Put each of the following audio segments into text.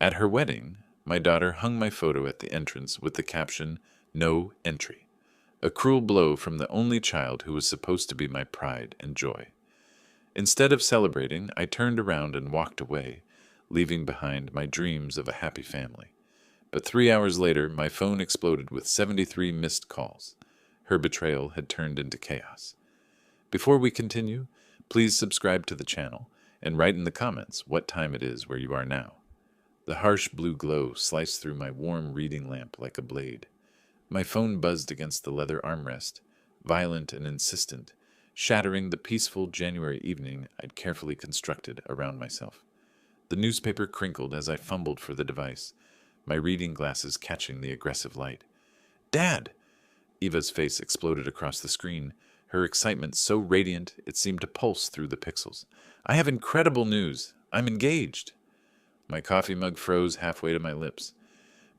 At her wedding, my daughter hung my photo at the entrance with the caption, "No entry." A cruel blow from the only child who was supposed to be my pride and joy. Instead of celebrating, I turned around and walked away, leaving behind my dreams of a happy family. But 3 hours later, my phone exploded with 73 missed calls. Her betrayal had turned into chaos. Before we continue, please subscribe to the channel and write in the comments what time it is where you are now. The harsh blue glow sliced through my warm reading lamp like a blade. My phone buzzed against the leather armrest, violent and insistent, shattering the peaceful January evening I'd carefully constructed around myself. The newspaper crinkled as I fumbled for the device, my reading glasses catching the aggressive light. "Dad!" Eva's face exploded across the screen, her excitement so radiant it seemed to pulse through the pixels. "I have incredible news. I'm engaged." My coffee mug froze halfway to my lips.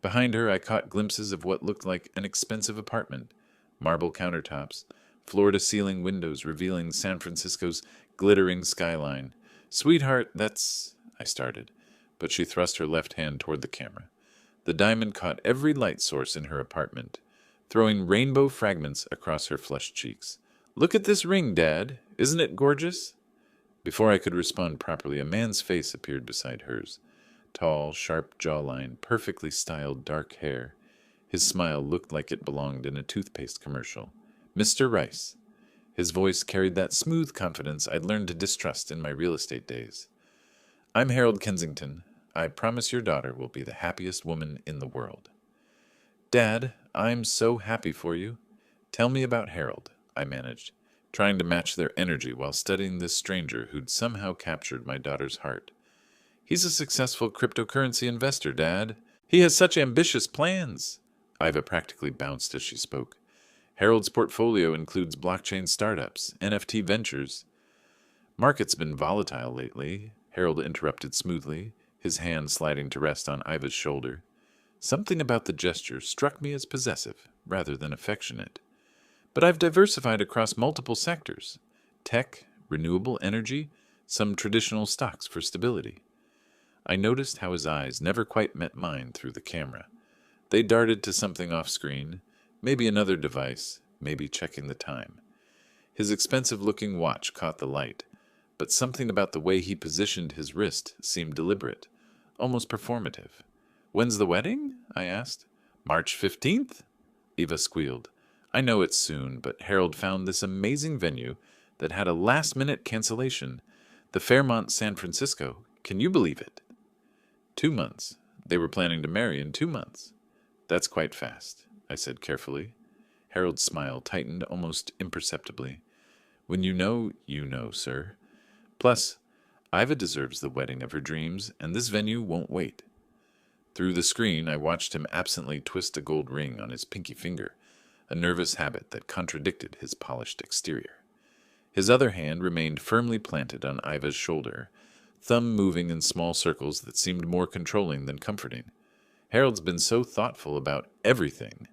Behind her, I caught glimpses of what looked like an expensive apartment. Marble countertops, floor-to-ceiling windows revealing San Francisco's glittering skyline. "Sweetheart, that's—" I started, but she thrust her left hand toward the camera. The diamond caught every light source in her apartment, throwing rainbow fragments across her flushed cheeks. "Look at this ring, Dad. Isn't it gorgeous?" Before I could respond properly, a man's face appeared beside hers. Tall, sharp jawline, perfectly styled dark hair. His smile looked like it belonged in a toothpaste commercial. "Mr. Rice." His voice carried that smooth confidence I'd learned to distrust in my real estate days. "I'm Harold Kensington. I promise your daughter will be the happiest woman in the world." "Dad, I'm so happy for you. Tell me about Harold," I managed, trying to match their energy while studying this stranger who'd somehow captured my daughter's heart. "He's a successful cryptocurrency investor, Dad. He has such ambitious plans." Iva practically bounced as she spoke. "Harold's portfolio includes blockchain startups, NFT ventures." "Market's been volatile lately," Harold interrupted smoothly, his hand sliding to rest on Iva's shoulder. Something about the gesture struck me as possessive rather than affectionate. "But I've diversified across multiple sectors. Tech, renewable energy, some traditional stocks for stability." I noticed how his eyes never quite met mine through the camera. They darted to something off-screen, maybe another device, maybe checking the time. His expensive-looking watch caught the light, but something about the way he positioned his wrist seemed deliberate, almost performative. "When's the wedding?" I asked. "March 15th?" Eva squealed. "I know it's soon, but Harold found this amazing venue that had a last-minute cancellation. The Fairmont San Francisco. Can you believe it?" 2 months. They were planning to marry in 2 months. "That's quite fast," I said carefully. Harold's smile tightened almost imperceptibly. "When you know, sir. Plus, Iva deserves the wedding of her dreams, and this venue won't wait." Through the screen, I watched him absently twist a gold ring on his pinky finger, a nervous habit that contradicted his polished exterior. His other hand remained firmly planted on Iva's shoulder, thumb moving in small circles that seemed more controlling than comforting. "Harold's been so thoughtful about everything,"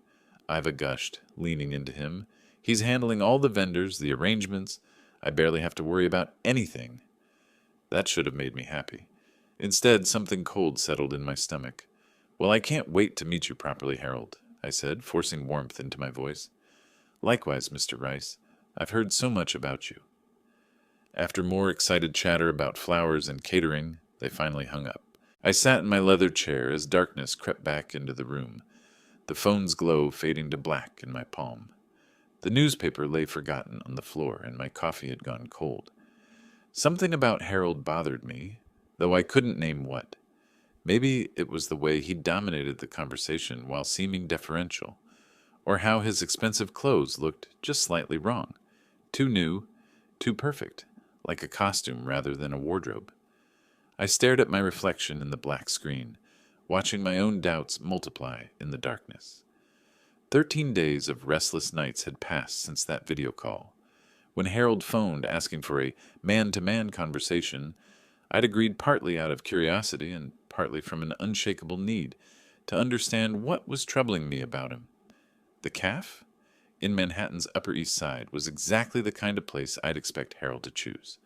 Iva gushed, leaning into him. "He's handling all the vendors, the arrangements. I barely have to worry about anything." That should have made me happy. Instead, something cold settled in my stomach. "Well, I can't wait to meet you properly, Harold," I said, forcing warmth into my voice. "Likewise, Mr. Rice. I've heard so much about you." After more excited chatter about flowers and catering, they finally hung up. I sat in my leather chair as darkness crept back into the room, the phone's glow fading to black in my palm. The newspaper lay forgotten on the floor, and my coffee had gone cold. Something about Harold bothered me, though I couldn't name what. Maybe it was the way he dominated the conversation while seeming deferential, or how his expensive clothes looked just slightly wrong. Too new, too perfect, like a costume rather than a wardrobe. I stared at my reflection in the black screen, watching my own doubts multiply in the darkness. 13 days of restless nights had passed since that video call. When Harold phoned asking for a man-to-man conversation, I'd agreed partly out of curiosity and partly from an unshakable need to understand what was troubling me about him. The Caf in Manhattan's Upper East Side was exactly the kind of place I'd expect Harold to choose.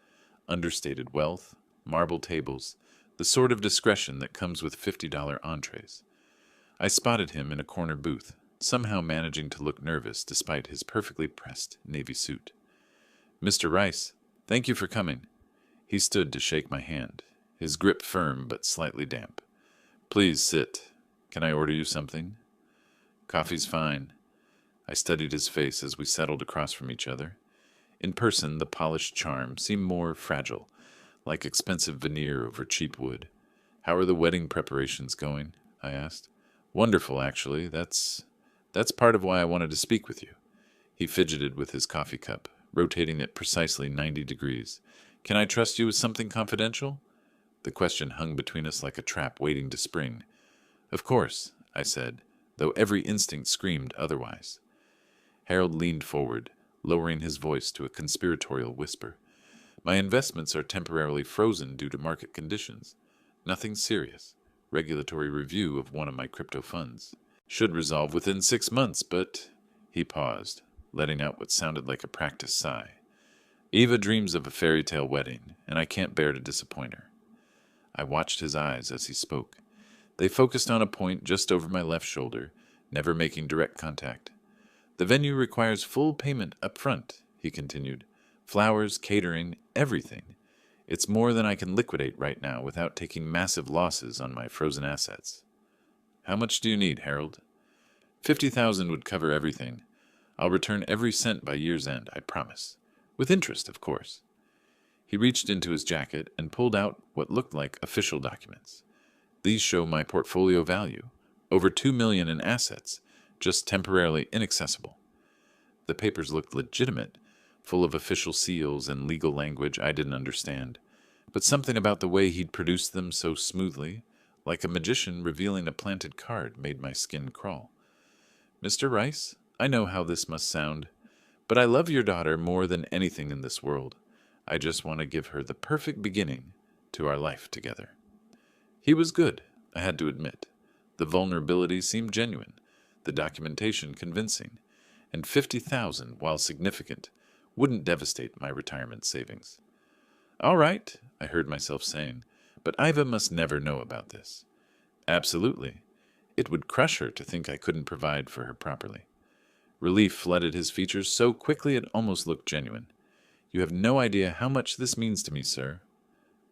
Understated wealth, marble tables, the sort of discretion that comes with $50 entrees. I spotted him in a corner booth, somehow managing to look nervous despite his perfectly pressed navy suit. "Mr. Rice, thank you for coming." He stood to shake my hand, his grip firm but slightly damp. "Please sit. Can I order you something?" "Coffee's fine." I studied his face as we settled across from each other. In person, the polished charm seemed more fragile, like expensive veneer over cheap wood. "How are the wedding preparations going?" I asked. "Wonderful, actually. That's part of why I wanted to speak with you." He fidgeted with his coffee cup, rotating it precisely 90 degrees. "Can I trust you with something confidential?" The question hung between us like a trap waiting to spring. "Of course," I said, though every instinct screamed otherwise. Harold leaned forward, lowering his voice to a conspiratorial whisper. "My investments are temporarily frozen due to market conditions. Nothing serious. Regulatory review of one of my crypto funds. Should resolve within 6 months, but—" He paused, letting out what sounded like a practiced sigh. "Eva dreams of a fairy tale wedding, and I can't bear to disappoint her." I watched his eyes as he spoke. They focused on a point just over my left shoulder, never making direct contact. "The venue requires full payment up front," he continued. "Flowers, catering, everything. It's more than I can liquidate right now without taking massive losses on my frozen assets." "How much do you need, Harold?" 50,000 would cover everything. I'll return every cent by year's end, I promise. With interest, of course." He reached into his jacket and pulled out what looked like official documents. "These show my portfolio value. Over $2 million in assets, just temporarily inaccessible." The papers looked legitimate, full of official seals and legal language I didn't understand, but something about the way he'd produced them so smoothly, like a magician revealing a planted card, made my skin crawl. "Mr. Rice, I know how this must sound, but I love your daughter more than anything in this world. I just want to give her the perfect beginning to our life together." He was good, I had to admit. The vulnerability seemed genuine, the documentation convincing, and 50,000, while significant, wouldn't devastate my retirement savings. "All right," I heard myself saying, "but Iva must never know about this." "Absolutely. It would crush her to think I couldn't provide for her properly." Relief flooded his features so quickly it almost looked genuine. "You have no idea how much this means to me, sir."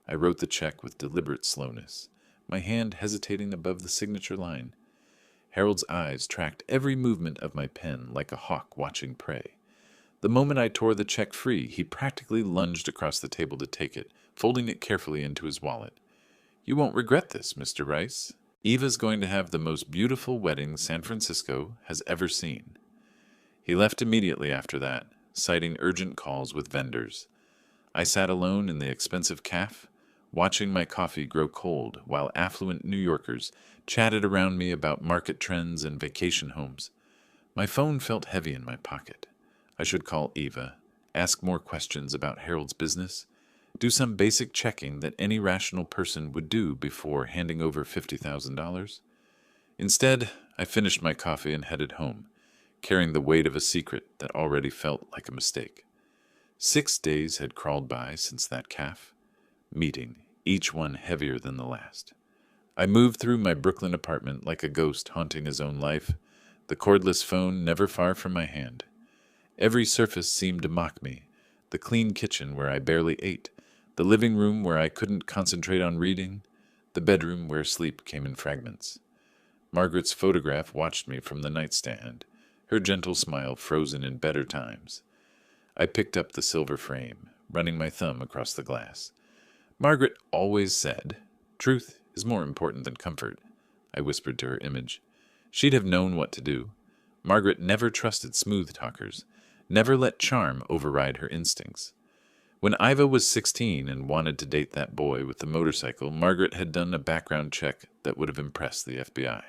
I wrote the check with deliberate slowness, my hand hesitating above the signature line. Harold's eyes tracked every movement of my pen like a hawk watching prey. The moment I tore the check free, he practically lunged across the table to take it, folding it carefully into his wallet. "You won't regret this, Mr. Rice. Eva's going to have the most beautiful wedding San Francisco has ever seen." He left immediately after that, citing urgent calls with vendors. I sat alone in the expensive cafe, watching my coffee grow cold while affluent New Yorkers chatted around me about market trends and vacation homes. My phone felt heavy in my pocket. I should call Eva, ask more questions about Harold's business, do some basic checking that any rational person would do before handing over $50,000. Instead, I finished my coffee and headed home, carrying the weight of a secret that already felt like a mistake. 6 days had crawled by since that cafe meeting, each one heavier than the last. I moved through my Brooklyn apartment like a ghost haunting his own life, the cordless phone never far from my hand. Every surface seemed to mock me, the clean kitchen where I barely ate, the living room where I couldn't concentrate on reading, the bedroom where sleep came in fragments. Margaret's photograph watched me from the nightstand, her gentle smile frozen in better times. I picked up the silver frame, running my thumb across the glass. "Margaret always said, 'Truth is more important than comfort,'" I whispered to her image. She'd have known what to do. Margaret never trusted smooth talkers, never let charm override her instincts. When Iva was 16 and wanted to date that boy with the motorcycle, Margaret had done a background check that would have impressed the FBI.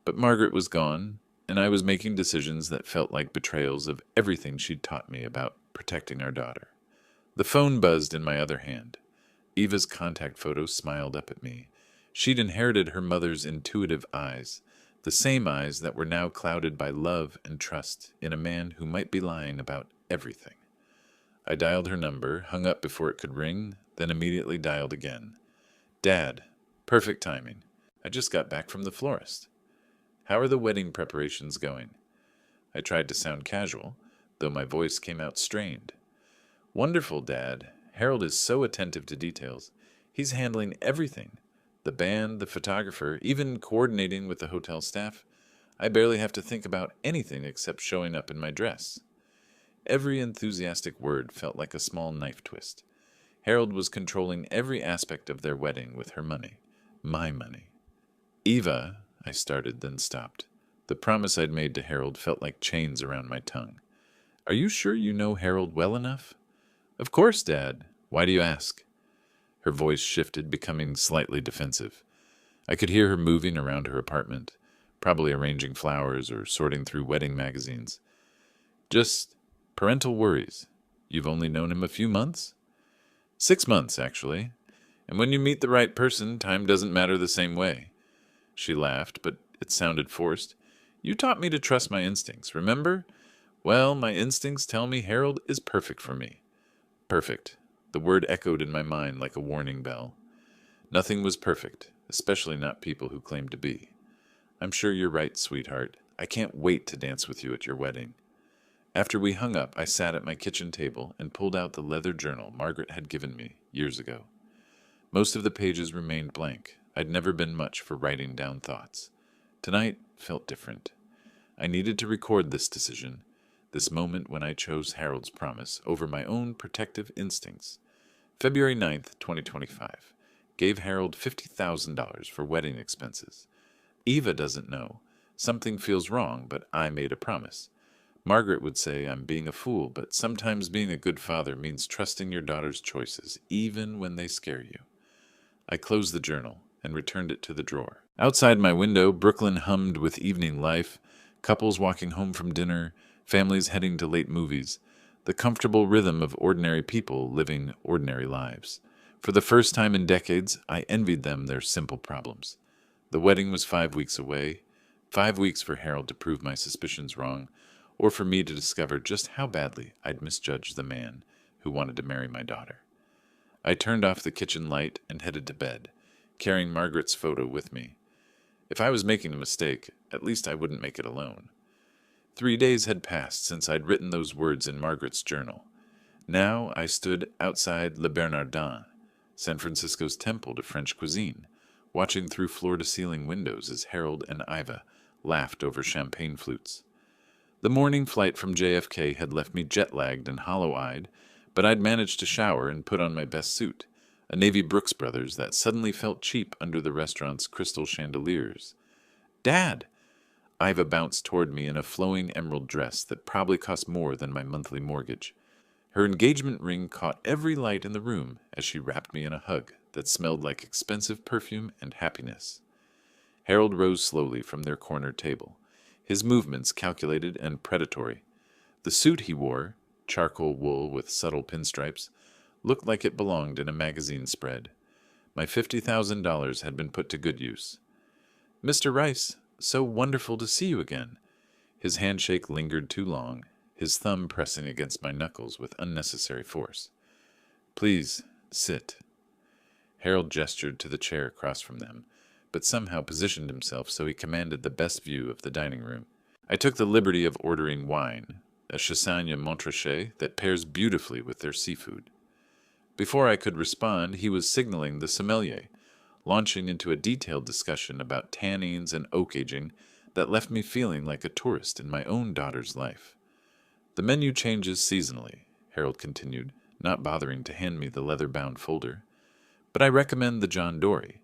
But Margaret was gone, and I was making decisions that felt like betrayals of everything she'd taught me about protecting our daughter. The phone buzzed in my other hand. Eva's contact photo smiled up at me. She'd inherited her mother's intuitive eyes, the same eyes that were now clouded by love and trust in a man who might be lying about everything. I dialed her number, hung up before it could ring, then immediately dialed again. Dad, perfect timing. I just got back from the florist. How are the wedding preparations going? I tried to sound casual, though my voice came out strained. Wonderful, Dad. Harold is so attentive to details. He's handling everything. The band, the photographer, even coordinating with the hotel staff. I barely have to think about anything except showing up in my dress. Every enthusiastic word felt like a small knife twist. Harold was controlling every aspect of their wedding with her money. My money. Eva, I started, then stopped. The promise I'd made to Harold felt like chains around my tongue. Are you sure you know Harold well enough? Of course, Dad. Why do you ask? Her voice shifted, becoming slightly defensive. I could hear her moving around her apartment, probably arranging flowers or sorting through wedding magazines. Just parental worries. You've only known him a few months? 6 months, actually. And when you meet the right person, time doesn't matter the same way. She laughed, but it sounded forced. You taught me to trust my instincts, remember? Well, my instincts tell me Harold is perfect for me. Perfect. The word echoed in my mind like a warning bell. Nothing was perfect, especially not people who claim to be. I'm sure you're right, sweetheart. I can't wait to dance with you at your wedding. After we hung up, I sat at my kitchen table and pulled out the leather journal Margaret had given me years ago. Most of the pages remained blank. I'd never been much for writing down thoughts. Tonight felt different. I needed to record this decision, this moment when I chose Harold's promise over my own protective instincts. February 9th, 2025. Gave Harold $50,000 for wedding expenses. Eva doesn't know. Something feels wrong, but I made a promise. Margaret would say I'm being a fool, but sometimes being a good father means trusting your daughter's choices, even when they scare you. I closed the journal and returned it to the drawer. Outside my window, Brooklyn hummed with evening life, couples walking home from dinner, families heading to late movies, the comfortable rhythm of ordinary people living ordinary lives. For the first time in decades, I envied them their simple problems. The wedding was 5 weeks away, 5 weeks for Harold to prove my suspicions wrong, or for me to discover just how badly I'd misjudged the man who wanted to marry my daughter. I turned off the kitchen light and headed to bed, carrying Margaret's photo with me. If I was making a mistake, at least I wouldn't make it alone. 3 days had passed since I'd written those words in Margaret's journal. Now I stood outside Le Bernardin, San Francisco's temple to French cuisine, watching through floor-to-ceiling windows as Harold and Iva laughed over champagne flutes. The morning flight from JFK had left me jet-lagged and hollow-eyed, but I'd managed to shower and put on my best suit, a navy Brooks Brothers that suddenly felt cheap under the restaurant's crystal chandeliers. Dad! Iva bounced toward me in a flowing emerald dress that probably cost more than my monthly mortgage. Her engagement ring caught every light in the room as she wrapped me in a hug that smelled like expensive perfume and happiness. Harold rose slowly from their corner table, his movements calculated and predatory. The suit he wore, charcoal wool with subtle pinstripes, looked like it belonged in a magazine spread. My $50,000 had been put to good use. Mr. Rice, so wonderful to see you again. His handshake lingered too long, his thumb pressing against my knuckles with unnecessary force. Please, sit. Harold gestured to the chair across from them, but somehow positioned himself so he commanded the best view of the dining room. I took the liberty of ordering wine, a Chassagne Montrachet that pairs beautifully with their seafood. Before I could respond, he was signaling the sommelier, launching into a detailed discussion about tannins and oak aging that left me feeling like a tourist in my own daughter's life. The menu changes seasonally, Harold continued, not bothering to hand me the leather-bound folder. But I recommend the John Dory,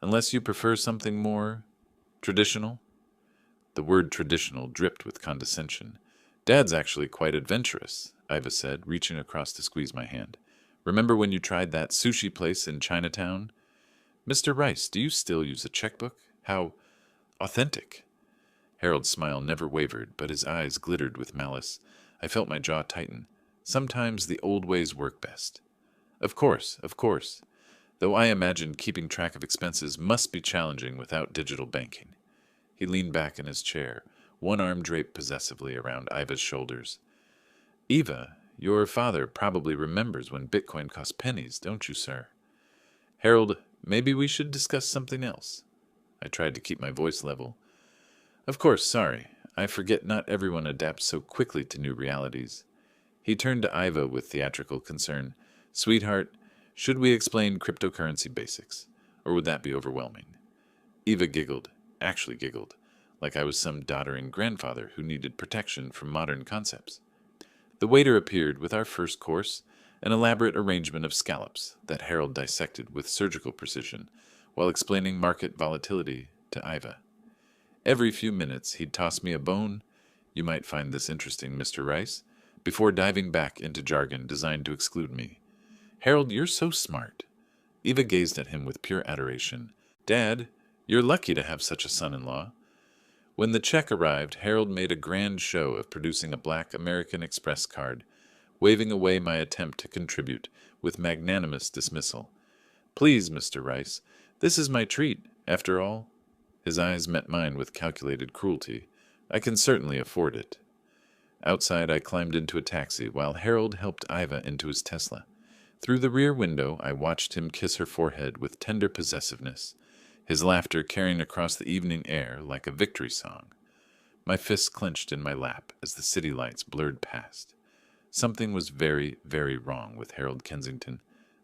unless you prefer something more traditional. The word traditional dripped with condescension. Dad's actually quite adventurous, Iva said, reaching across to squeeze my hand. Remember when you tried that sushi place in Chinatown? Mr. Rice, do you still use a checkbook? How authentic. Harold's smile never wavered, but his eyes glittered with malice. I felt my jaw tighten. Sometimes the old ways work best. Of course, though I imagined keeping track of expenses must be challenging without digital banking. He leaned back in his chair, one arm draped possessively around Iva's shoulders. Eva, your father probably remembers when Bitcoin cost pennies, don't you, sir? Harold Maybe we should discuss something else. I tried to keep my voice level. Of course, sorry. I forget not everyone adapts so quickly to new realities. He turned to Iva with theatrical concern. Sweetheart, should we explain cryptocurrency basics? Or would that be overwhelming? Eva giggled, actually giggled, like I was some doddering grandfather who needed protection from modern concepts. The waiter appeared with our first course, an elaborate arrangement of scallops that Harold dissected with surgical precision while explaining market volatility to Iva. Every few minutes he'd toss me a bone. You might find this interesting, Mr. Rice, before diving back into jargon designed to exclude me. Harold, you're so smart. Eva gazed at him with pure adoration. Dad, you're lucky to have such a son-in-law. When the check arrived, Harold made a grand show of producing a black American Express card, waving away my attempt to contribute with magnanimous dismissal. Please, Mr. Rice, this is my treat, after all. His eyes met mine with calculated cruelty. I can certainly afford it. Outside, I climbed into a taxi while Harold helped Iva into his Tesla. Through the rear window, I watched him kiss her forehead with tender possessiveness, his laughter carrying across the evening air like a victory song. My fists clenched in my lap as the city lights blurred past. Something was very, very wrong with Harold Kensington.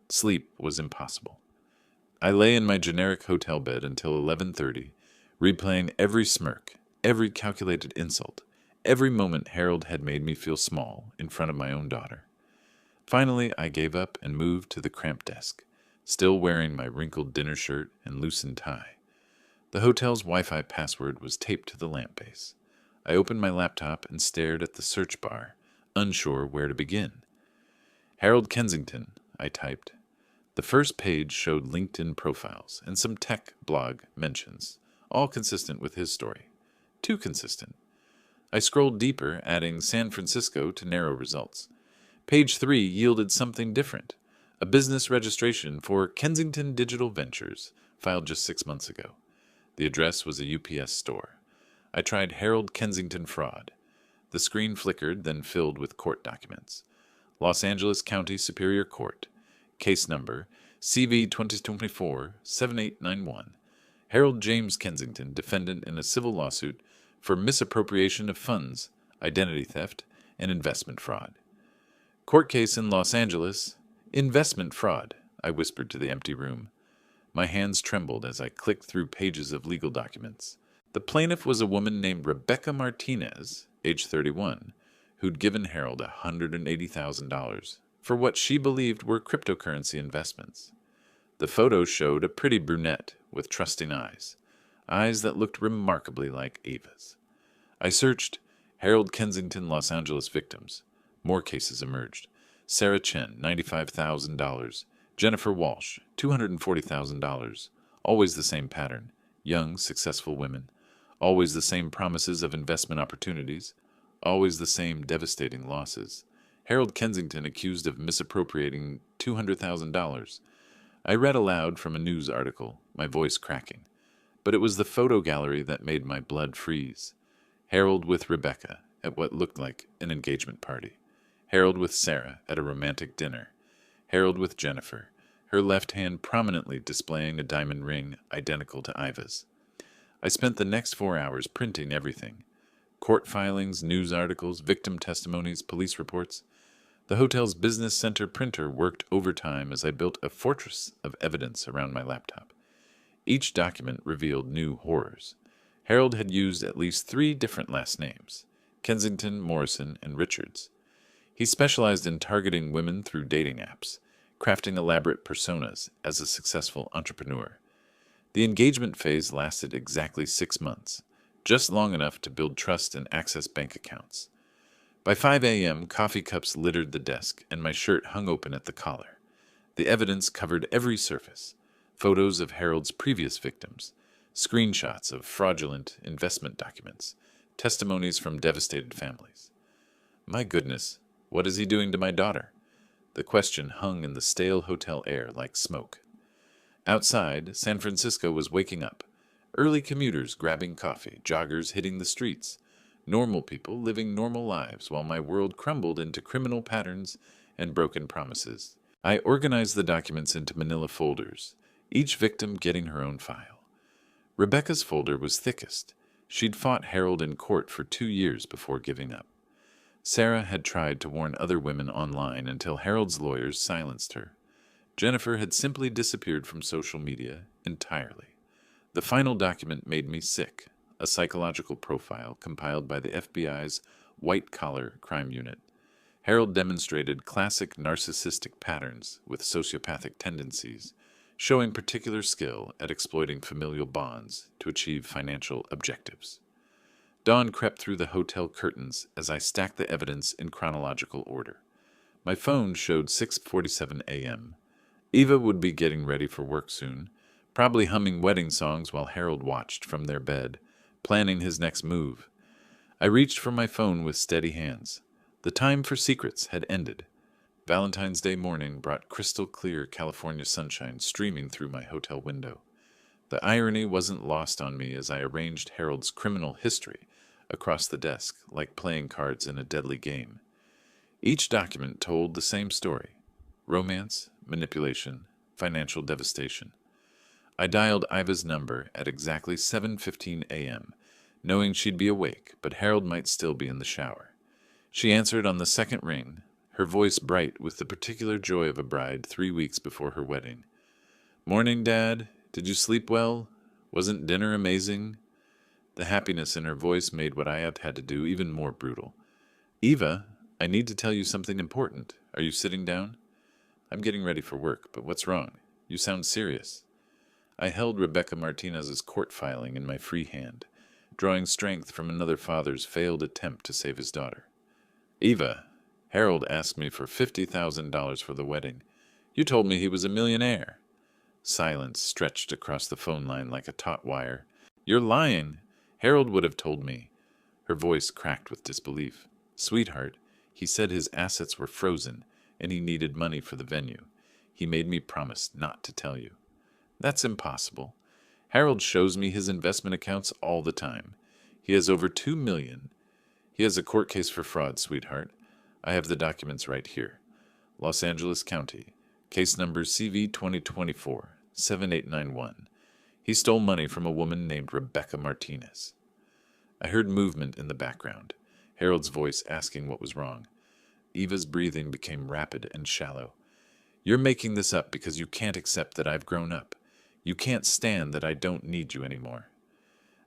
Sleep was impossible. I lay in my generic hotel bed until 11:30, replaying every smirk, every calculated insult, every moment Harold had made me feel small in front of my own daughter. Finally, I gave up and moved to the cramped desk, still wearing my wrinkled dinner shirt and loosened tie. The hotel's Wi-Fi password was taped to the lamp base. I opened my laptop and stared at the search bar, unsure where to begin. Harold Kensington, I typed. The first page showed LinkedIn profiles and some tech blog mentions, all consistent with his story. Too consistent. I scrolled deeper, adding San Francisco to narrow results. Page 3 yielded something different. A business registration for Kensington Digital Ventures, filed just 6 months ago. The address was a UPS store. I tried Harold Kensington fraud. The screen flickered, then filled with court documents. Los Angeles County Superior Court. Case number CV 2024-7891. Harold James Kensington, defendant in a civil lawsuit for misappropriation of funds, identity theft, and investment fraud. Court case in Los Angeles. Investment fraud, I whispered to the empty room. My hands trembled as I clicked through pages of legal documents. The plaintiff was a woman named Rebecca Martinez, age 31, who'd given Harold $180,000 for what she believed were cryptocurrency investments. The photo showed a pretty brunette with trusting eyes that looked remarkably like Eva's. I searched Harold Kensington Los Angeles victims. More cases emerged. Sarah Chen, $95,000. Jennifer Walsh, $240,000. Always the same pattern. Young, successful women. Always the same promises of investment opportunities. Always the same devastating losses. Harold Kensington accused of misappropriating $200,000. I read aloud from a news article, my voice cracking. But it was the photo gallery that made my blood freeze. Harold with Rebecca at what looked like an engagement party. Harold with Sarah at a romantic dinner. Harold with Jennifer, her left hand prominently displaying a diamond ring identical to Iva's. I spent the next 4 hours printing everything. Court filings, news articles, victim testimonies, police reports. The hotel's business center printer worked overtime as I built a fortress of evidence around my laptop. Each document revealed new horrors. Harold had used at least 3 different last names: Kensington, Morrison, and Richards. He specialized in targeting women through dating apps, crafting elaborate personas as a successful entrepreneur. The engagement phase lasted exactly 6 months, just long enough to build trust and access bank accounts. By 5 a.m., coffee cups littered the desk, and my shirt hung open at the collar. The evidence covered every surface: photos of Harold's previous victims, screenshots of fraudulent investment documents, testimonies from devastated families. My goodness, what is he doing to my daughter? The question hung in the stale hotel air like smoke. Outside, San Francisco was waking up. Early commuters grabbing coffee, joggers hitting the streets, normal people living normal lives while my world crumbled into criminal patterns and broken promises. I organized the documents into manila folders, each victim getting her own file. Rebecca's folder was thickest. She'd fought Harold in court for 2 years before giving up. Sarah had tried to warn other women online until Harold's lawyers silenced her. Jennifer had simply disappeared from social media entirely. The final document made me sick, a psychological profile compiled by the FBI's white-collar crime unit. Harold demonstrated classic narcissistic patterns with sociopathic tendencies, showing particular skill at exploiting familial bonds to achieve financial objectives. Dawn crept through the hotel curtains as I stacked the evidence in chronological order. My phone showed 6:47 a.m. Eva would be getting ready for work soon, probably humming wedding songs while Harold watched from their bed, planning his next move. I reached for my phone with steady hands. The time for secrets had ended. Valentine's Day morning brought crystal clear California sunshine streaming through my hotel window. The irony wasn't lost on me as I arranged Harold's criminal history across the desk like playing cards in a deadly game. Each document told the same story: romance, manipulation, financial devastation. I dialed Iva's number at exactly 7:15 a.m., knowing she'd be awake, but Harold might still be in the shower. She answered on the second ring, her voice bright with the particular joy of a bride 3 weeks before her wedding. "Morning, Dad. Did you sleep well? Wasn't dinner amazing?" The happiness in her voice made what I had to do even more brutal. "Eva, I need to tell you something important. Are you sitting down?" "I'm getting ready for work, but what's wrong? You sound serious." I held Rebecca Martinez's court filing in my free hand, drawing strength from another father's failed attempt to save his daughter. "Eva, Harold asked me for $50,000 for the wedding. You told me he was a millionaire." Silence stretched across the phone line like a taut wire. "You're lying. Harold would have told me." Her voice cracked with disbelief. "Sweetheart, he said his assets were frozen and he needed money for the venue. He made me promise not to tell you." "That's impossible. Harold shows me his investment accounts all the time. He has over $2 million. He has a court case for fraud, sweetheart. I have the documents right here. Los Angeles County, case number CV 2024-7891. He stole money from a woman named Rebecca Martinez." I heard movement in the background, Harold's voice asking what was wrong. Eva's breathing became rapid and shallow. "You're making this up because you can't accept that I've grown up. You can't stand that I don't need you anymore."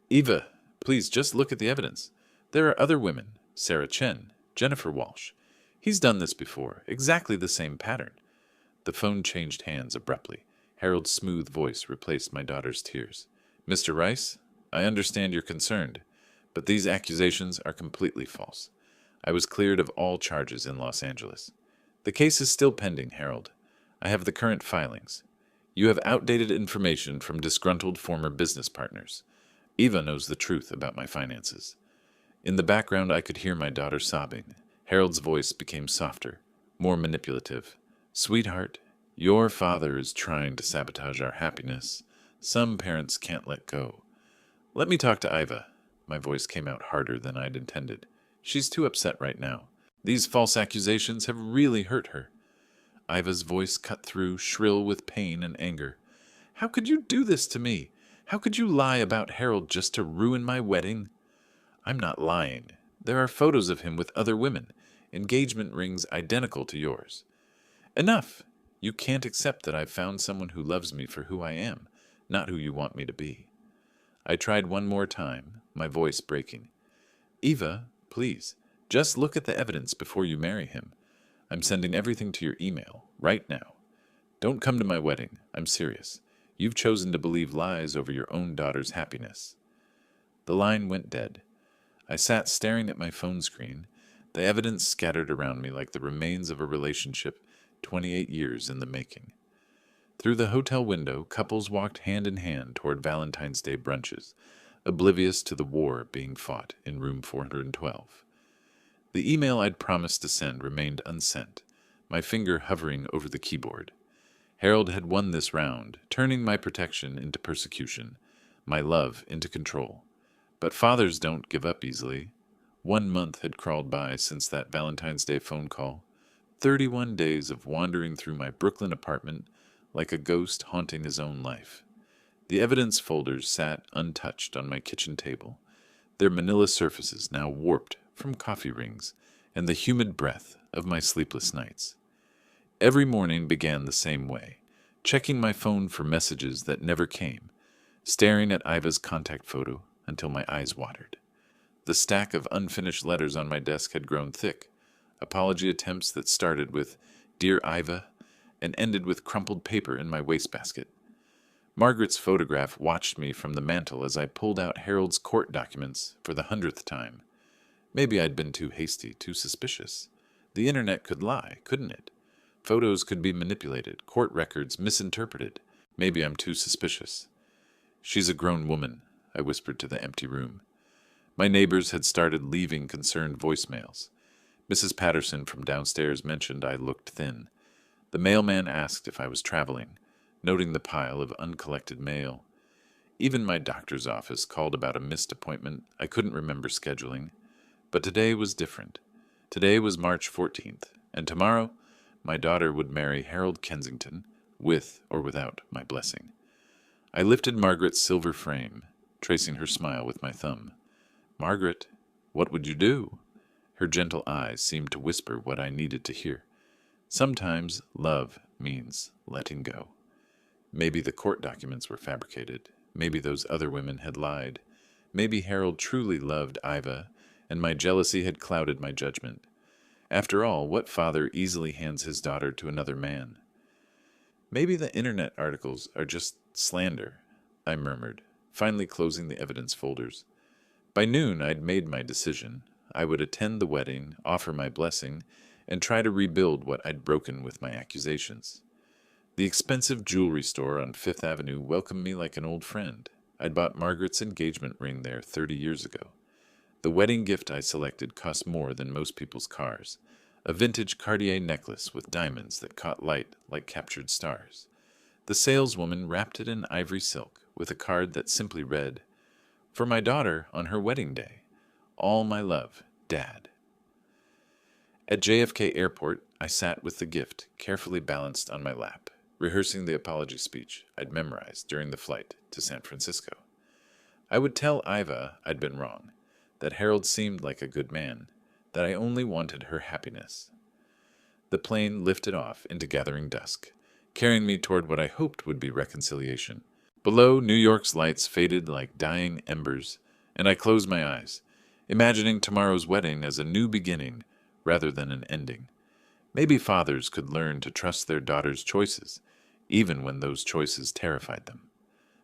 "Eva, please just look at the evidence. There are other women, Sarah Chen, Jennifer Walsh. He's done this before, exactly the same pattern." The phone changed hands abruptly. Harold's smooth voice replaced my daughter's tears. "Mr. Rice, I understand you're concerned, but these accusations are completely false. I was cleared of all charges in Los Angeles. The case is still pending, Harold. I have the current filings. You have outdated information from disgruntled former business partners. Eva knows the truth about my finances." In the background, I could hear my daughter sobbing. Harold's voice became softer, more manipulative. "Sweetheart, your father is trying to sabotage our happiness. Some parents can't let go. Let me talk to Iva." My voice came out harder than I'd intended. "She's too upset right now. These false accusations have really hurt her." Iva's voice cut through, shrill with pain and anger. "How could you do this to me? How could you lie about Harold just to ruin my wedding?" "I'm not lying. There are photos of him with other women, engagement rings identical to yours." "Enough! You can't accept that I've found someone who loves me for who I am, not who you want me to be." I tried one more time, my voice breaking. "Eva, please, just look at the evidence before you marry him. I'm sending everything to your email, right now. Don't come to my wedding. I'm serious. You've chosen to believe lies over your own daughter's happiness." The line went dead. I sat staring at my phone screen, the evidence scattered around me like the remains of a relationship 28 years in the making. Through the hotel window, couples walked hand in hand toward Valentine's Day brunches, oblivious to the war being fought in room 412. The email I'd promised to send remained unsent, my finger hovering over the keyboard. Harold had won this round, turning my protection into persecution, my love into control. But fathers don't give up easily. 1 month had crawled by since that Valentine's Day phone call. 31 days of wandering through my Brooklyn apartment, like a ghost haunting his own life. The evidence folders sat untouched on my kitchen table, their manila surfaces now warped from coffee rings and the humid breath of my sleepless nights. Every morning began the same way, checking my phone for messages that never came, staring at Iva's contact photo until my eyes watered. The stack of unfinished letters on my desk had grown thick, apology attempts that started with "Dear Iva" and ended with crumpled paper in my wastebasket. Margaret's photograph watched me from the mantel as I pulled out Harold's court documents for the 100th time. Maybe I'd been too hasty, too suspicious. The internet could lie, couldn't it? Photos could be manipulated, court records misinterpreted. Maybe I'm too suspicious. "She's a grown woman," I whispered to the empty room. My neighbors had started leaving concerned voicemails. Mrs. Patterson from downstairs mentioned I looked thin. The mailman asked if I was traveling, noting the pile of uncollected mail. Even my doctor's office called about a missed appointment I couldn't remember scheduling. But today was different. Today was March 14th, and tomorrow my daughter would marry Harold Kensington, with or without my blessing. I lifted Margaret's silver frame, tracing her smile with my thumb. "Margaret, what would you do?" Her gentle eyes seemed to whisper what I needed to hear. Sometimes love means letting go. Maybe the court documents were fabricated. Maybe those other women had lied. Maybe Harold truly loved Iva, and my jealousy had clouded my judgment. After all, what father easily hands his daughter to another man? "Maybe the internet articles are just slander," I murmured, finally closing the evidence folders. By noon, I'd made my decision. I would attend the wedding, offer my blessing, and try to rebuild what I'd broken with my accusations. The expensive jewelry store on Fifth Avenue welcomed me like an old friend. I'd bought Margaret's engagement ring there 30 years ago. The wedding gift I selected cost more than most people's cars, a vintage Cartier necklace with diamonds that caught light like captured stars. The saleswoman wrapped it in ivory silk with a card that simply read, "For my daughter on her wedding day. All my love, Dad." At JFK Airport, I sat with the gift carefully balanced on my lap, rehearsing the apology speech I'd memorized during the flight to San Francisco. I would tell Iva I'd been wrong, that Harold seemed like a good man, that I only wanted her happiness. The plane lifted off into gathering dusk, carrying me toward what I hoped would be reconciliation. Below, New York's lights faded like dying embers, and I closed my eyes, imagining tomorrow's wedding as a new beginning rather than an ending. Maybe fathers could learn to trust their daughters' choices, even when those choices terrified them.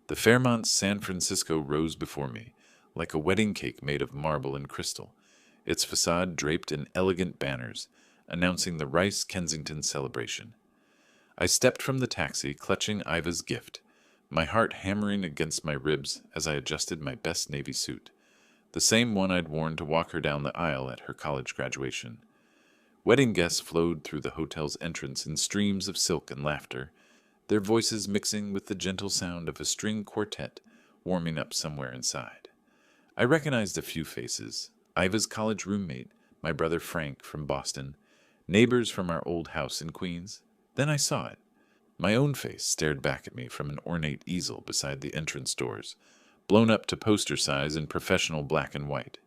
The Fairmont San Francisco rose before me, like a wedding cake made of marble and crystal, its facade draped in elegant banners, announcing the Rice Kensington celebration. I stepped from the taxi, clutching Iva's gift, my heart hammering against my ribs as I adjusted my best navy suit, the same one I'd worn to walk her down the aisle at her college graduation. Wedding guests flowed through the hotel's entrance in streams of silk and laughter, their voices mixing with the gentle sound of a string quartet warming up somewhere inside. I recognized a few faces: Iva's college roommate, my brother Frank from Boston, neighbors from our old house in Queens. Then I saw it. My own face stared back at me from an ornate easel beside the entrance doors, blown up to poster size in professional black and white.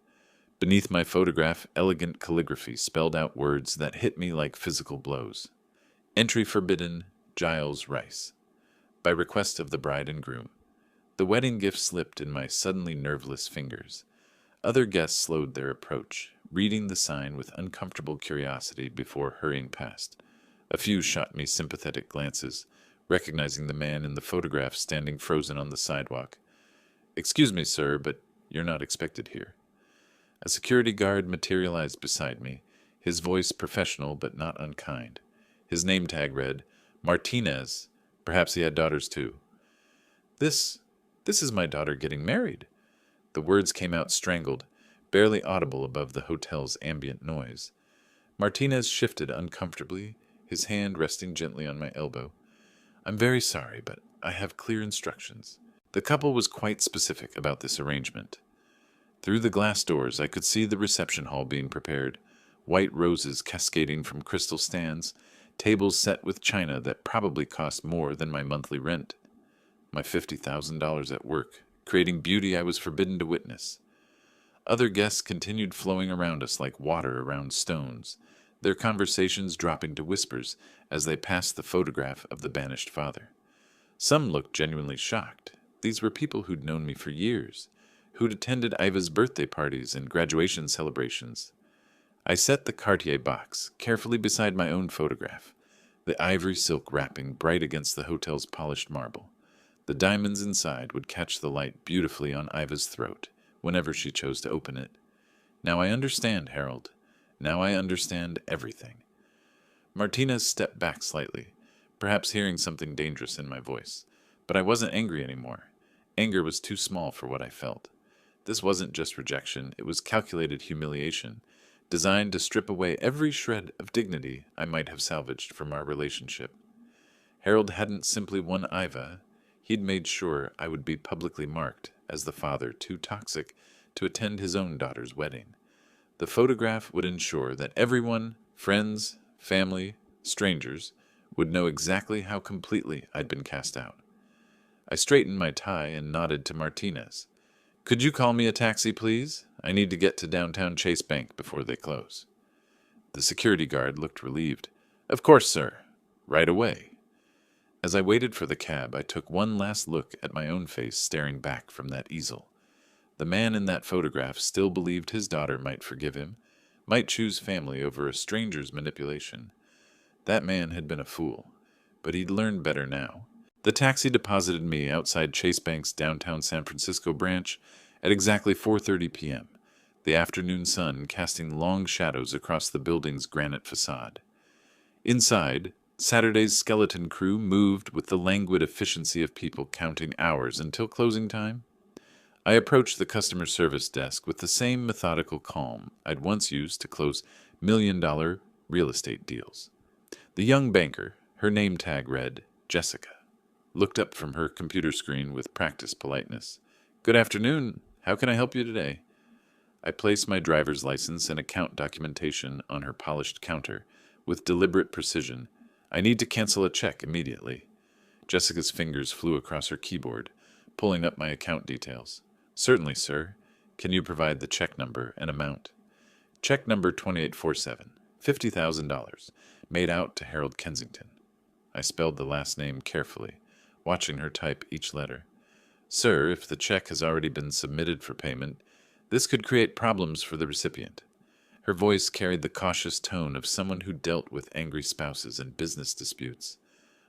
Beneath my photograph, elegant calligraphy spelled out words that hit me like physical blows. "Entry forbidden, Giles Rice. By request of the bride and groom." The wedding gift slipped in my suddenly nerveless fingers. Other guests slowed their approach, reading the sign with uncomfortable curiosity before hurrying past. A few shot me sympathetic glances, recognizing the man in the photograph standing frozen on the sidewalk. "Excuse me, sir, but you're not expected here." A security guard materialized beside me, his voice professional but not unkind. His name tag read, "Martinez." Perhaps he had daughters too. This is my daughter getting married." The words came out strangled, barely audible above the hotel's ambient noise. Martinez shifted uncomfortably, his hand resting gently on my elbow. "I'm very sorry, but I have clear instructions." The couple was quite specific about this arrangement. Through the glass doors, I could see the reception hall being prepared, white roses cascading from crystal stands, tables set with china that probably cost more than my monthly rent, my $50,000 at work, creating beauty I was forbidden to witness. Other guests continued flowing around us like water around stones, their conversations dropping to whispers as they passed the photograph of the banished father. Some looked genuinely shocked. These were people who'd known me for years, who'd attended Iva's birthday parties and graduation celebrations. I set the Cartier box carefully beside my own photograph, the ivory silk wrapping bright against the hotel's polished marble. The diamonds inside would catch the light beautifully on Iva's throat whenever she chose to open it. Now I understand, Harold. Now I understand everything. Martinez stepped back slightly, perhaps hearing something dangerous in my voice. But I wasn't angry anymore. Anger was too small for what I felt. This wasn't just rejection, it was calculated humiliation, designed to strip away every shred of dignity I might have salvaged from our relationship. Harold hadn't simply won Iva, he'd made sure I would be publicly marked as the father too toxic to attend his own daughter's wedding. The photograph would ensure that everyone, friends, family, strangers, would know exactly how completely I'd been cast out. I straightened my tie and nodded to Martinez. "Could you call me a taxi, please? I need to get to downtown Chase Bank before they close." The security guard looked relieved. "Of course, sir. Right away." As I waited for the cab, I took one last look at my own face staring back from that easel. The man in that photograph still believed his daughter might forgive him, might choose family over a stranger's manipulation. That man had been a fool, but he'd learned better now. The taxi deposited me outside Chase Bank's downtown San Francisco branch at exactly 4:30 p.m., the afternoon sun casting long shadows across the building's granite facade. Inside, Saturday's skeleton crew moved with the languid efficiency of people counting hours until closing time. I approached the customer service desk with the same methodical calm I'd once used to close million-dollar real estate deals. The young banker, her name tag read Jessica, looked up from her computer screen with practiced politeness. "Good afternoon. How can I help you today?" I placed my driver's license and account documentation on her polished counter with deliberate precision. "I need to cancel a check immediately." Jessica's fingers flew across her keyboard, pulling up my account details. "Certainly, sir. Can you provide the check number and amount?" "Check number 2847, $50,000, made out to Harold Kensington." I spelled the last name carefully, watching her type each letter. "Sir, if the check has already been submitted for payment, this could create problems for the recipient." Her voice carried the cautious tone of someone who dealt with angry spouses and business disputes.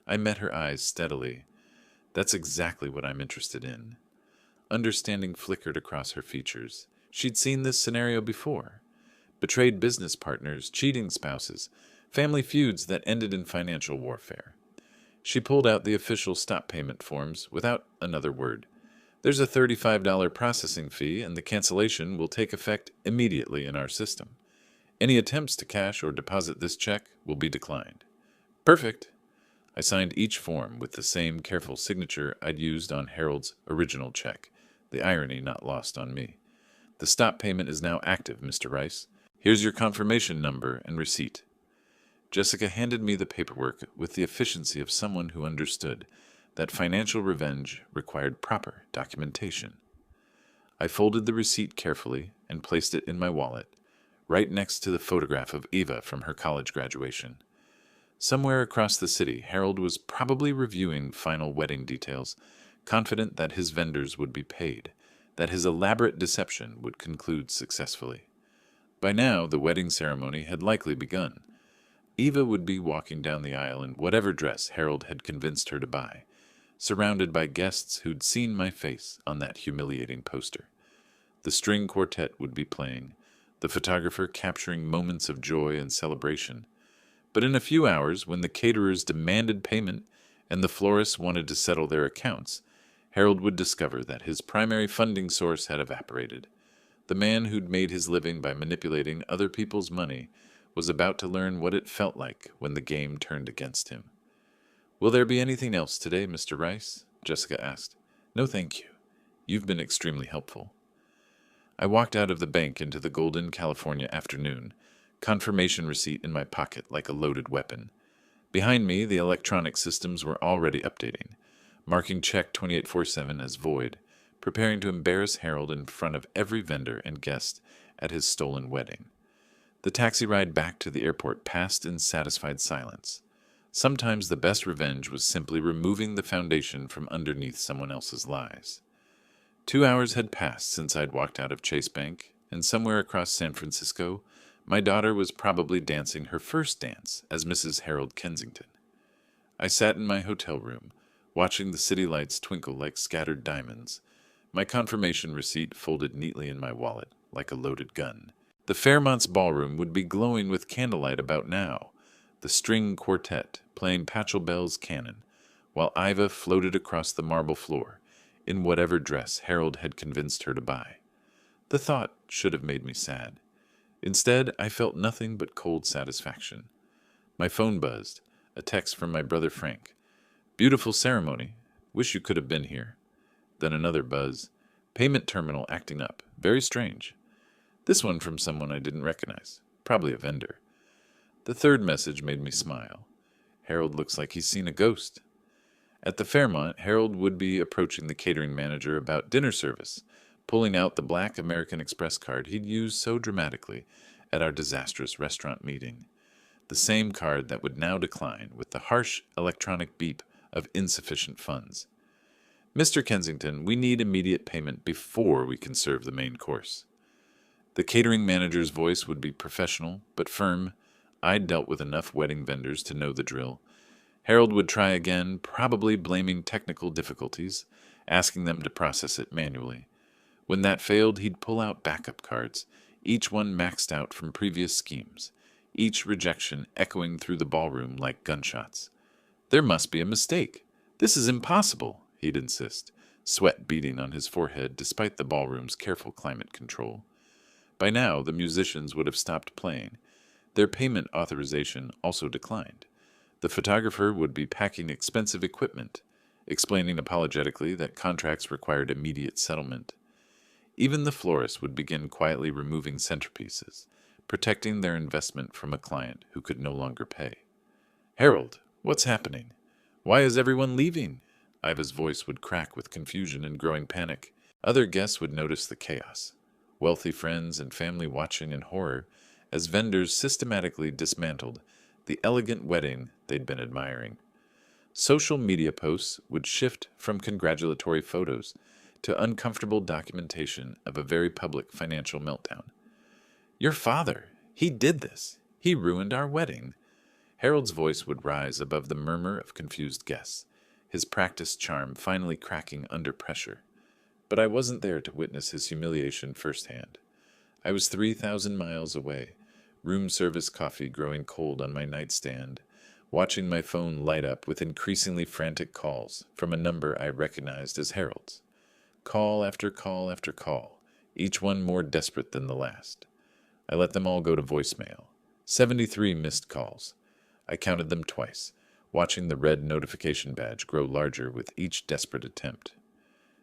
I met her eyes steadily. "That's exactly what I'm interested in." Understanding flickered across her features. She'd seen this scenario before. Betrayed business partners, cheating spouses, family feuds that ended in financial warfare. She pulled out the official stop payment forms without another word. "There's a $35 processing fee, and the cancellation will take effect immediately in our system. Any attempts to cash or deposit this check will be declined." "Perfect." I signed each form with the same careful signature I'd used on Harold's original check, the irony not lost on me. "The stop payment is now active, Mr. Rice. Here's your confirmation number and receipt." Jessica handed me the paperwork with the efficiency of someone who understood that financial revenge required proper documentation. I folded the receipt carefully and placed it in my wallet, right next to the photograph of Eva from her college graduation. Somewhere across the city, Harold was probably reviewing final wedding details, confident that his vendors would be paid, that his elaborate deception would conclude successfully. By now, the wedding ceremony had likely begun. Eva would be walking down the aisle in whatever dress Harold had convinced her to buy, surrounded by guests who'd seen my face on that humiliating poster. The string quartet would be playing, the photographer capturing moments of joy and celebration. But in a few hours, when the caterers demanded payment and the florists wanted to settle their accounts, Harold would discover that his primary funding source had evaporated. The man who'd made his living by manipulating other people's money was about to learn what it felt like when the game turned against him. "Will there be anything else today, Mr. Rice?" Jessica asked. "No, thank you. You've been extremely helpful." I walked out of the bank into the golden California afternoon, confirmation receipt in my pocket like a loaded weapon. Behind me, the electronic systems were already updating, marking check 2847 as void, preparing to embarrass Harold in front of every vendor and guest at his stolen wedding. The taxi ride back to the airport passed in satisfied silence. Sometimes the best revenge was simply removing the foundation from underneath someone else's lies. 2 hours had passed since I'd walked out of Chase Bank, and somewhere across San Francisco, my daughter was probably dancing her first dance as Mrs. Harold Kensington. I sat in my hotel room, watching the city lights twinkle like scattered diamonds, my confirmation receipt folded neatly in my wallet like a loaded gun. The Fairmont's ballroom would be glowing with candlelight about now, the string quartet playing Pachelbel's canon, while Iva floated across the marble floor, in whatever dress Harold had convinced her to buy. The thought should have made me sad. Instead, I felt nothing but cold satisfaction. My phone buzzed, a text from my brother Frank. "Beautiful ceremony. Wish you could have been here." Then another buzz. "Payment terminal acting up. Very strange." This one from someone I didn't recognize. Probably a vendor. The third message made me smile. "Harold looks like he's seen a ghost." At the Fairmont, Harold would be approaching the catering manager about dinner service, pulling out the black American Express card he'd used so dramatically at our disastrous restaurant meeting. The same card that would now decline with the harsh electronic beep of insufficient funds. "Mr. Kensington, we need immediate payment before we can serve the main course." The catering manager's voice would be professional, but firm. I'd dealt with enough wedding vendors to know the drill. Harold would try again, probably blaming technical difficulties, asking them to process it manually. When that failed, he'd pull out backup cards, each one maxed out from previous schemes, each rejection echoing through the ballroom like gunshots. "There must be a mistake. This is impossible," he'd insist, sweat beading on his forehead despite the ballroom's careful climate control. By now, the musicians would have stopped playing. Their payment authorization also declined. The photographer would be packing expensive equipment, explaining apologetically that contracts required immediate settlement. Even the florist would begin quietly removing centerpieces, protecting their investment from a client who could no longer pay. "Harold, what's happening? Why is everyone leaving?" Iva's voice would crack with confusion and growing panic. Other guests would notice the chaos. Wealthy friends and family watching in horror as vendors systematically dismantled the elegant wedding they'd been admiring. Social media posts would shift from congratulatory photos to uncomfortable documentation of a very public financial meltdown. "Your father, he did this. He ruined our wedding." Harold's voice would rise above the murmur of confused guests, his practiced charm finally cracking under pressure. But I wasn't there to witness his humiliation firsthand. I was 3,000 miles away, room service coffee growing cold on my nightstand, watching my phone light up with increasingly frantic calls from a number I recognized as Harold's. Call after call after call, each one more desperate than the last. I let them all go to voicemail. 73 missed calls. I counted them twice, watching the red notification badge grow larger with each desperate attempt.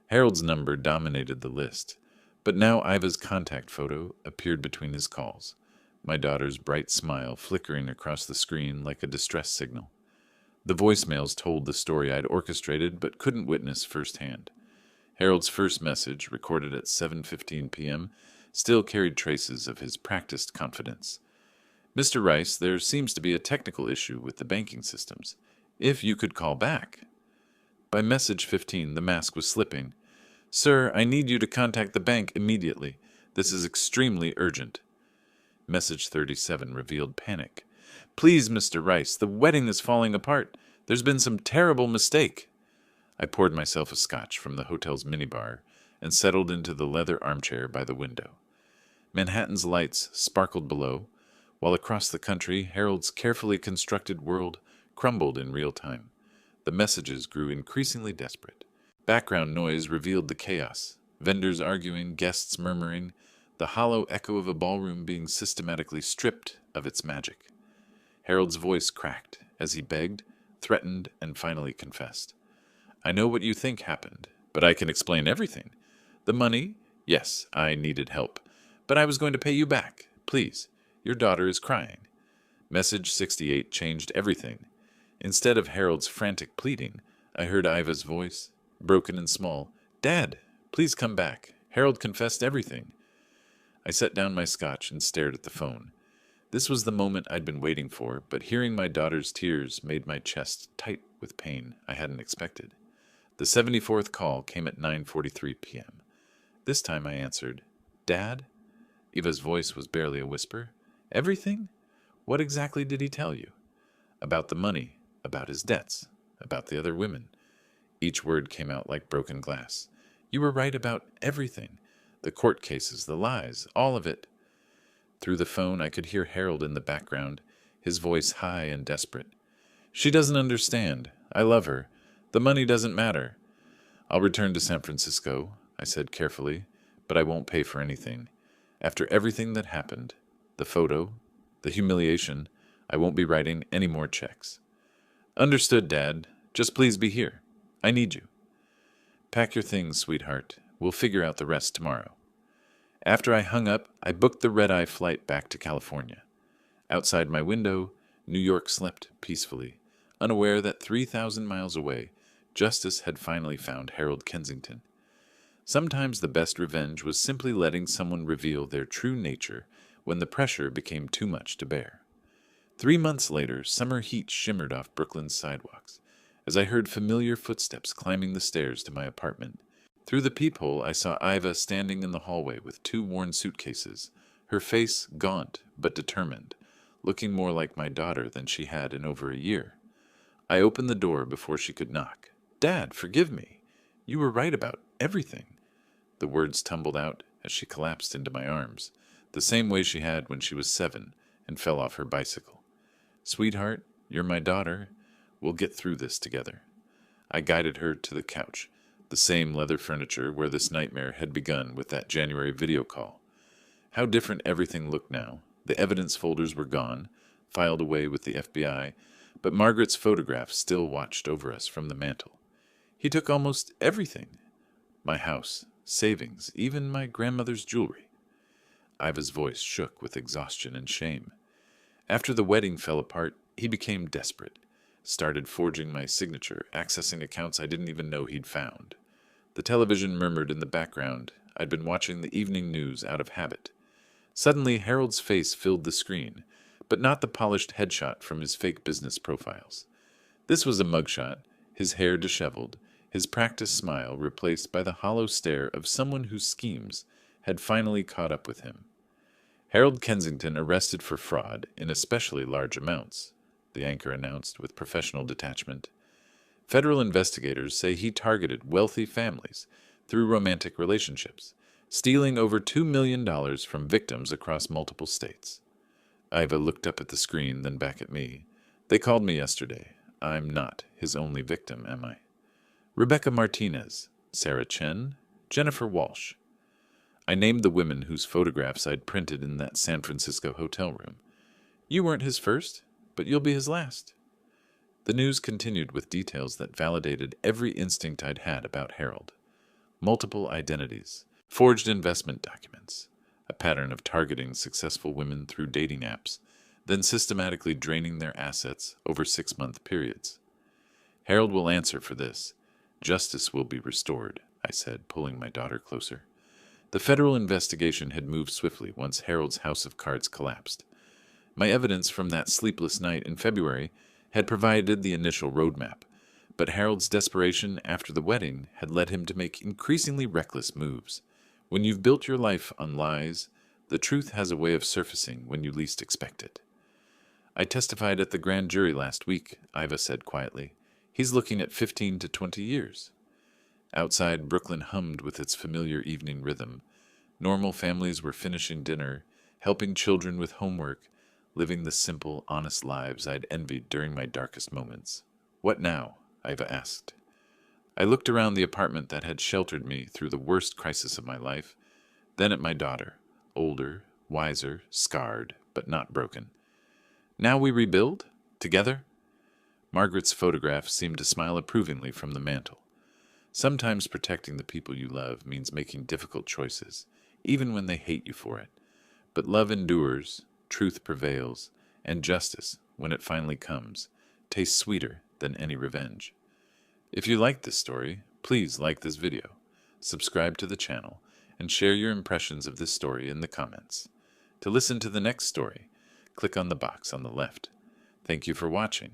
Harold's number dominated the list, but now Iva's contact photo appeared between his calls, my daughter's bright smile flickering across the screen like a distress signal. The voicemails told the story I'd orchestrated but couldn't witness firsthand. Harold's first message, recorded at 7:15 p.m., still carried traces of his practiced confidence. "Mr. Rice, there seems to be a technical issue with the banking systems. If you could call back." By message 15, the mask was slipping. "Sir, I need you to contact the bank immediately. This is extremely urgent." Message 37 revealed panic. "Please, Mr. Rice, the wedding is falling apart. There's been some terrible mistake." I poured myself a scotch from the hotel's minibar and settled into the leather armchair by the window. Manhattan's lights sparkled below, while across the country, Harold's carefully constructed world crumbled in real time. The messages grew increasingly desperate. Background noise revealed the chaos, vendors arguing, guests murmuring, the hollow echo of a ballroom being systematically stripped of its magic. Harold's voice cracked as he begged, threatened, and finally confessed. "I know what you think happened, but I can explain everything. The money, yes, I needed help, but I was going to pay you back. Please, your daughter is crying." Message 68 changed everything. Instead of Harold's frantic pleading, I heard Iva's voice, broken and small. "Dad, please come back. Harold confessed everything." I set down my scotch and stared at the phone. This was the moment I'd been waiting for, but hearing my daughter's tears made my chest tight with pain I hadn't expected. The 74th call came at 9:43 p.m. This time I answered. "Dad?" Eva's voice was barely a whisper. "Everything? What exactly did he tell you?" "About the money, about his debts, about the other women." Each word came out like broken glass. "You were right about everything. The court cases, the lies, all of it." Through the phone, I could hear Harold in the background, his voice high and desperate. "She doesn't understand. I love her. The money doesn't matter. I'll return to San Francisco," I said carefully, "but I won't pay for anything. After everything that happened, the photo, the humiliation, I won't be writing any more checks." "Understood, Dad. Just please be here. I need you." "Pack your things, sweetheart. We'll figure out the rest tomorrow." After I hung up, I booked the red-eye flight back to California. Outside my window, New York slept peacefully, unaware that 3,000 miles away, justice had finally found Harold Kensington. Sometimes the best revenge was simply letting someone reveal their true nature when the pressure became too much to bear. 3 months later, summer heat shimmered off Brooklyn's sidewalks, as I heard familiar footsteps climbing the stairs to my apartment. Through the peephole, I saw Iva standing in the hallway with 2 worn suitcases, her face gaunt but determined, looking more like my daughter than she had in over a year. I opened the door before she could knock. "Dad, forgive me. You were right about everything." The words tumbled out as she collapsed into my arms, the same way she had when she was 7 and fell off her bicycle. "Sweetheart, you're my daughter. We'll get through this together." I guided her to the couch, the same leather furniture where this nightmare had begun with that January video call. How different everything looked now. The evidence folders were gone, filed away with the FBI, but Margaret's photograph still watched over us from the mantel. "He took almost everything. My house, savings, even my grandmother's jewelry." Iva's voice shook with exhaustion and shame. "After the wedding fell apart, he became desperate. Started forging my signature, accessing accounts I didn't even know he'd found." The television murmured in the background. I'd been watching the evening news out of habit. Suddenly, Harold's face filled the screen, but not the polished headshot from his fake business profiles. This was a mugshot, his hair disheveled, his practiced smile replaced by the hollow stare of someone whose schemes had finally caught up with him. "Harold Kensington arrested for fraud in especially large amounts," the anchor announced with professional detachment. "Federal investigators say he targeted wealthy families through romantic relationships, stealing over $2 million from victims across multiple states." Iva looked up at the screen, then back at me. "They called me yesterday. I'm not his only victim, am I?" "Rebecca Martinez, Sarah Chen, Jennifer Walsh." I named the women whose photographs I'd printed in that San Francisco hotel room. "You weren't his first, but you'll be his last." The news continued with details that validated every instinct I'd had about Harold. Multiple identities, forged investment documents, a pattern of targeting successful women through dating apps, then systematically draining their assets over 6-month periods. "Harold will answer for this. Justice will be restored," I said, pulling my daughter closer. The federal investigation had moved swiftly once Harold's house of cards collapsed. My evidence from that sleepless night in February had provided the initial roadmap, but Harold's desperation after the wedding had led him to make increasingly reckless moves. When you've built your life on lies, the truth has a way of surfacing when you least expect it. "I testified at the grand jury last week," Iva said quietly. "He's looking at 15 to 20 years. Outside, Brooklyn hummed with its familiar evening rhythm. Normal families were finishing dinner, helping children with homework, living the simple, honest lives I'd envied during my darkest moments. "What now?" Iva asked. I looked around the apartment that had sheltered me through the worst crisis of my life, then at my daughter, older, wiser, scarred, but not broken. "Now we rebuild? Together?" Margaret's photograph seemed to smile approvingly from the mantel. Sometimes protecting the people you love means making difficult choices, even when they hate you for it. But love endures, truth prevails, and justice, when it finally comes, tastes sweeter than any revenge. If you like this story, please like this video, subscribe to the channel, and share your impressions of this story in the comments. To listen to the next story, click on the box on the left. Thank you for watching,